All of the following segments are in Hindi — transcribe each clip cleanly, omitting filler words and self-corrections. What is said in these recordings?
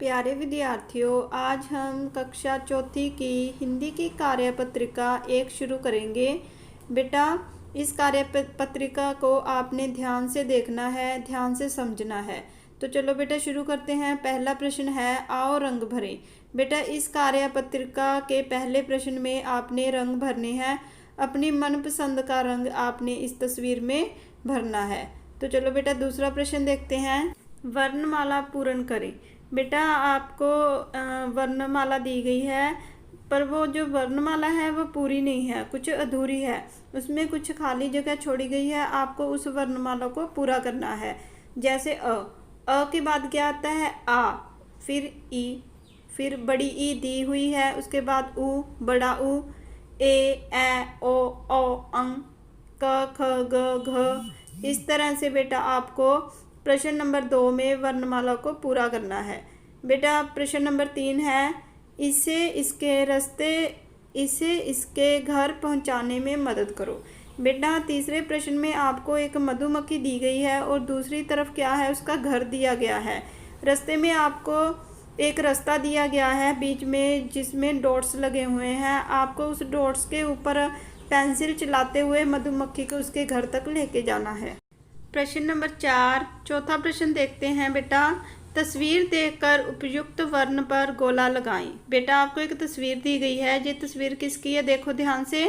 प्यारे विद्यार्थियों, आज हम कक्षा चौथी की हिंदी की कार्यपत्रिका 1 शुरू करेंगे। बेटा, इस कार्यपत्रिका को आपने ध्यान से देखना है, ध्यान से समझना है। तो चलो बेटा शुरू करते हैं। पहला प्रश्न है, आओ रंग भरें। बेटा, इस कार्यपत्रिका के पहले प्रश्न में आपने रंग भरने हैं। अपनी मनपसंद का रंग आपने इस तस्वीर में भरना है। तो चलो बेटा दूसरा प्रश्न देखते हैं। वर्णमाला पूर्ण करें। बेटा, आपको वर्णमाला दी गई है, पर वो जो वर्णमाला है वो पूरी नहीं है, कुछ अधूरी है, उसमें कुछ खाली जगह छोड़ी गई है। आपको उस वर्णमाला को पूरा करना है। जैसे अ के बाद क्या आता है? आ, फिर ई, फिर बड़ी ई दी हुई है, उसके बाद उ, बड़ा उ, ए ओ अं, क ख ग घ। इस तरह से बेटा आपको प्रश्न नंबर 2 में वर्णमाला को पूरा करना है। बेटा प्रश्न नंबर 3 है, इसे इसके घर पहुंचाने में मदद करो। बेटा तीसरे प्रश्न में आपको एक मधुमक्खी दी गई है और दूसरी तरफ क्या है? उसका घर दिया गया है। रास्ते में आपको एक रास्ता दिया गया है बीच में, जिसमें डॉट्स लगे हुए हैं। आपको उस डॉट्स के ऊपर पेंसिल चलाते हुए मधुमक्खी को उसके घर तक लेके जाना है। प्रश्न नंबर 4, चौथा प्रश्न देखते हैं। बेटा, तस्वीर देखकर उपयुक्त वर्ण पर गोला लगाएं। बेटा आपको एक तस्वीर दी गई है। ये तस्वीर किसकी है? देखो ध्यान से,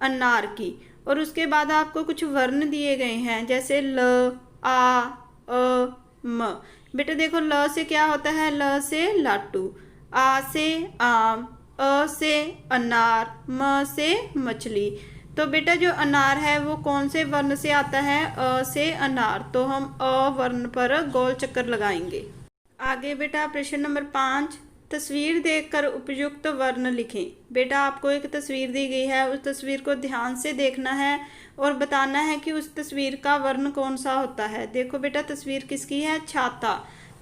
अनार की। और उसके बाद आपको कुछ वर्ण दिए गए हैं, जैसे ल, आ, म। बेटा देखो, ल से क्या होता है? ल से लाटू, आ से आम, अ से अनार, म से मछली। तो बेटा जो अनार है वो कौन से वर्ण से आता है? अ से अनार। तो हम अ वर्ण पर गोल चक्कर लगाएंगे। आगे बेटा प्रश्न नंबर 5, तस्वीर देखकर उपयुक्त वर्ण लिखें। बेटा आपको एक तस्वीर दी गई है, उस तस्वीर को ध्यान से देखना है और बताना है कि उस तस्वीर का वर्ण कौन सा होता है। देखो बेटा तस्वीर किसकी है? छाता।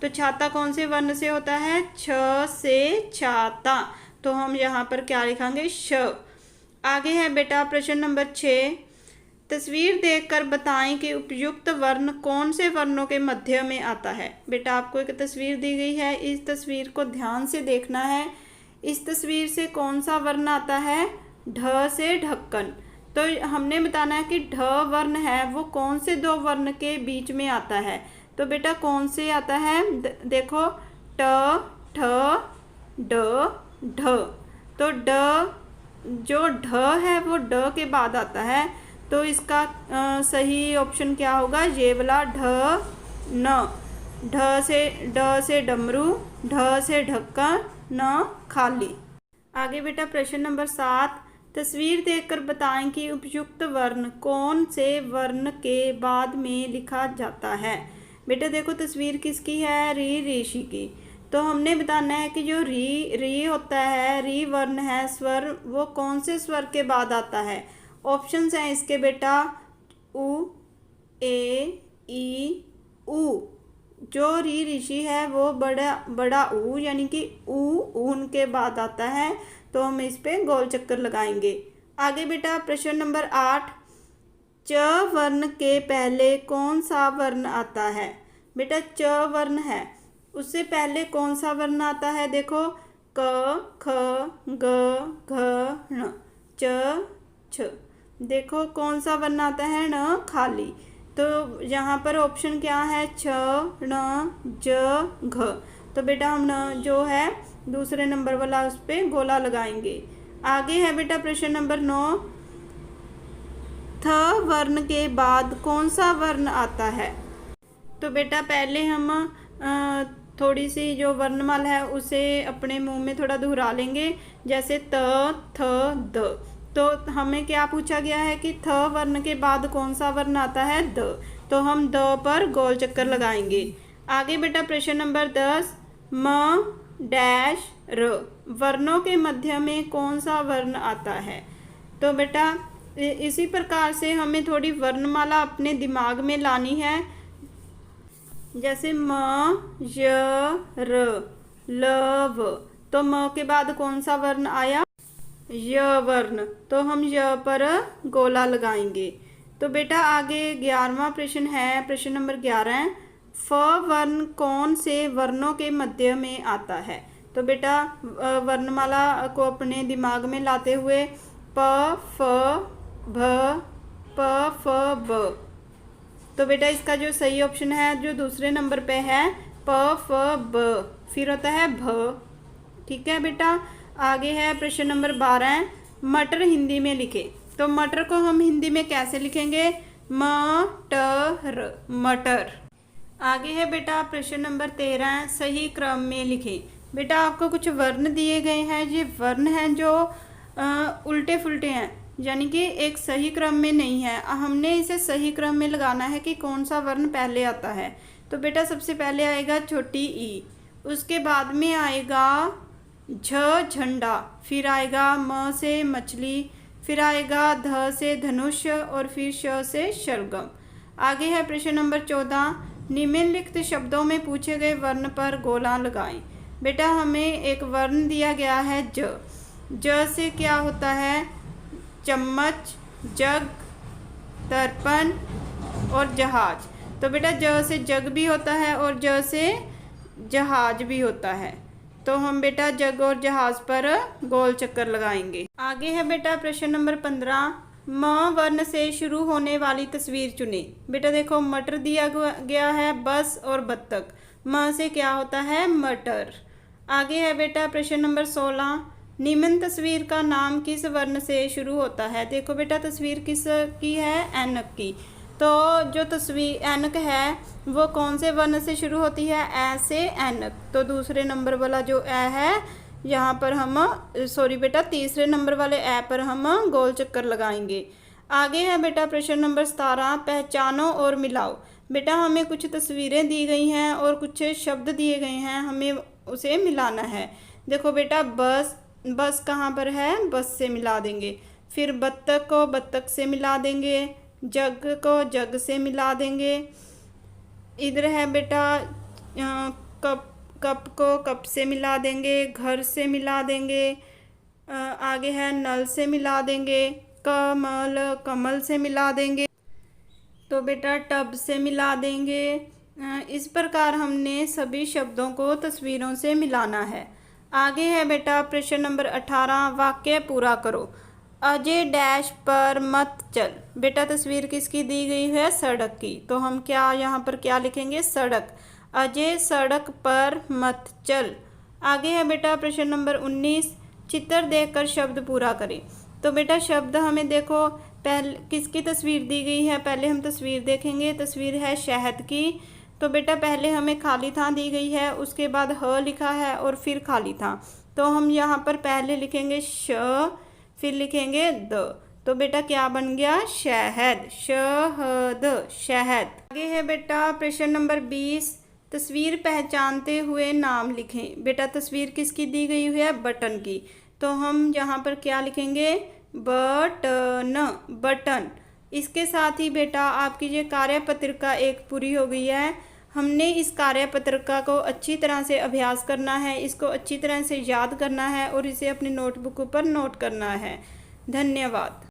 तो छाता कौन से वर्ण से होता है? छ से छाता। तो हम यहाँ पर क्या लिखेंगे? श। आगे है बेटा प्रश्न नंबर 6, तस्वीर देखकर बताएं कि उपयुक्त वर्ण कौन से वर्णों के मध्य में आता है। बेटा आपको एक तस्वीर दी गई है, इस तस्वीर को ध्यान से देखना है। इस तस्वीर से कौन सा वर्ण आता है? ढ से ढक्कन। तो हमने बताना है कि ढ वर्ण है वो कौन से दो वर्ण के बीच में आता है। तो बेटा कौन से आता है? देखो, ट, ठ, ड, ढ। तो ड, जो ढ है वो ड के बाद आता है। तो इसका सही ऑप्शन क्या होगा? ये वाला ढ न। ढ से डमरू, ढ से ढक्कन, न खाली। आगे बेटा प्रश्न नंबर 7, तस्वीर देखकर बताएं कि उपयुक्त वर्ण कौन से वर्ण के बाद में लिखा जाता है। बेटा देखो तस्वीर किसकी है? री ऋषि की। तो हमने बताना है कि जो री होता है, री वर्ण है स्वर, वो कौन से स्वर के बाद आता है। ऑप्शंस हैं इसके बेटा, उ, ए, ई, उ। जो री ऋषि है वो बड़ा ऊ यानी कि ऊन के बाद आता है। तो हम इस पे गोल चक्कर लगाएंगे। आगे बेटा प्रश्न नंबर 8, च वर्ण के पहले कौन सा वर्ण आता है। बेटा च वर्ण है, उससे पहले कौन सा वर्ण आता है? देखो, क, ख, ग, घ, ण, च, छ। देखो कौन सा वर्ण आता है? न खाली। तो यहाँ पर ऑप्शन क्या है? छ, ण, ज, घ। तो बेटा हम न जो है दूसरे नंबर वाला उस पर गोला लगाएंगे। आगे है बेटा प्रश्न नंबर 9, थ वर्ण के बाद कौन सा वर्ण आता है। तो बेटा पहले हम थोड़ी सी जो वर्णमाला है उसे अपने मुंह में थोड़ा दोहरा लेंगे, जैसे त, थ, द। तो हमें क्या पूछा गया है कि थ वर्ण के बाद कौन सा वर्ण आता है? द। तो हम द पर गोल चक्कर लगाएंगे। आगे बेटा प्रश्न नंबर 10, म डैश र वर्णों के मध्य में कौन सा वर्ण आता है। तो बेटा इसी प्रकार से हमें थोड़ी वर्णमाला अपने दिमाग में लानी है, जैसे म, य, र, ल, व। तो म के बाद कौन सा वर्ण आया? य वर्ण। तो हम य पर गोला लगाएंगे। तो बेटा आगे 11वां प्रश्न है, प्रश्न नंबर 11, फ वर्ण कौन से वर्णों के मध्य में आता है? तो बेटा वर्णमाला को अपने दिमाग में लाते हुए प फ भ प फ ब। तो बेटा इसका जो सही ऑप्शन है जो दूसरे नंबर पे है प फ ब, फिर होता है भ। ठीक है बेटा, आगे है प्रश्न नंबर 12, मटर हिंदी में लिखे। तो मटर को हम हिंदी में कैसे लिखेंगे? मटर, मटर। आगे है बेटा प्रश्न नंबर 13, सही क्रम में लिखें। बेटा आपको कुछ वर्ण दिए गए हैं, ये वर्ण हैं जो उल्टे फुल्टे हैं, यानी कि एक सही क्रम में नहीं है। हमने इसे सही क्रम में लगाना है कि कौन सा वर्ण पहले आता है। तो बेटा सबसे पहले आएगा छोटी ई, उसके बाद में आएगा झ झंडा, फिर आएगा म से मछली, फिर आएगा ध से धनुष और फिर श से शलगम। आगे है प्रश्न नंबर 14, निम्नलिखित शब्दों में पूछे गए वर्ण पर गोला लगाएं। बेटा हमें एक वर्ण दिया गया है ज। ज से क्या होता है? चम्मच, जग, दर्पण और जहाज। तो बेटा ज से जग भी होता है और ज से जहाज भी होता है। तो हम बेटा जग और जहाज पर गोल चक्कर लगाएंगे। आगे है बेटा प्रश्न नंबर 15, म वर्ण से शुरू होने वाली तस्वीर चुने। बेटा देखो मटर दिया गया है, बस और बत्तख। म से क्या होता है? मटर। आगे है बेटा प्रश्न नंबर 16, निम्न तस्वीर का नाम किस वर्ण से शुरू होता है? देखो बेटा तस्वीर किस की है? ऐनक की। तो जो तस्वीर ऐनक है वो कौन से वर्ण से शुरू होती है? ऐ से ऐनक। तो दूसरे नंबर वाला जो ऐ है यहाँ पर हम बेटा तीसरे नंबर वाले ऐ पर हम गोल चक्कर लगाएंगे। आगे है बेटा प्रश्न नंबर 17, पहचानो और मिलाओ। बेटा हमें कुछ तस्वीरें दी गई हैं और कुछ शब्द दिए गए हैं, हमें उसे मिलाना है। देखो बेटा बस, बस कहाँ पर है? बस से मिला देंगे। फिर बत्तख को बत्तख से मिला देंगे, जग को जग से मिला देंगे। इधर है बेटा कप, कप को कप से मिला देंगे, घर से मिला देंगे। आगे है नल से मिला देंगे, कमल कमल से मिला देंगे। तो बेटा टब से मिला देंगे। इस प्रकार हमने सभी शब्दों को तस्वीरों से मिलाना है। आगे है बेटा प्रश्न नंबर 18, वाक्य पूरा करो। अजय डैश पर मत चल। बेटा तस्वीर किसकी दी गई है? सड़क की। तो हम क्या यहाँ पर क्या लिखेंगे? सड़क। अजय सड़क पर मत चल। आगे है बेटा प्रश्न नंबर 19, चित्र देखकर शब्द पूरा करें। तो बेटा शब्द हमें देखो पहले किसकी तस्वीर दी गई है, पहले हम तस्वीर देखेंगे। तस्वीर है शहद की। तो बेटा पहले हमें खाली थां दी गई है, उसके बाद ह लिखा है और फिर खाली थां। तो हम यहाँ पर पहले लिखेंगे श, फिर लिखेंगे द। तो बेटा क्या बन गया? शहद, शहद, शहद। आगे है बेटा प्रश्न नंबर 20, तस्वीर पहचानते हुए नाम लिखें। बेटा तस्वीर किसकी दी गई हुई है? बटन की। तो हम यहाँ पर क्या लिखेंगे? Button, button. इसके साथ ही बेटा आपकी ये कार्यपत्रिका एक पूरी हो गई है। हमने इस कार्यपत्रिका को अच्छी तरह से अभ्यास करना है, इसको अच्छी तरह से याद करना है और इसे अपनी नोटबुक पर नोट करना है। धन्यवाद।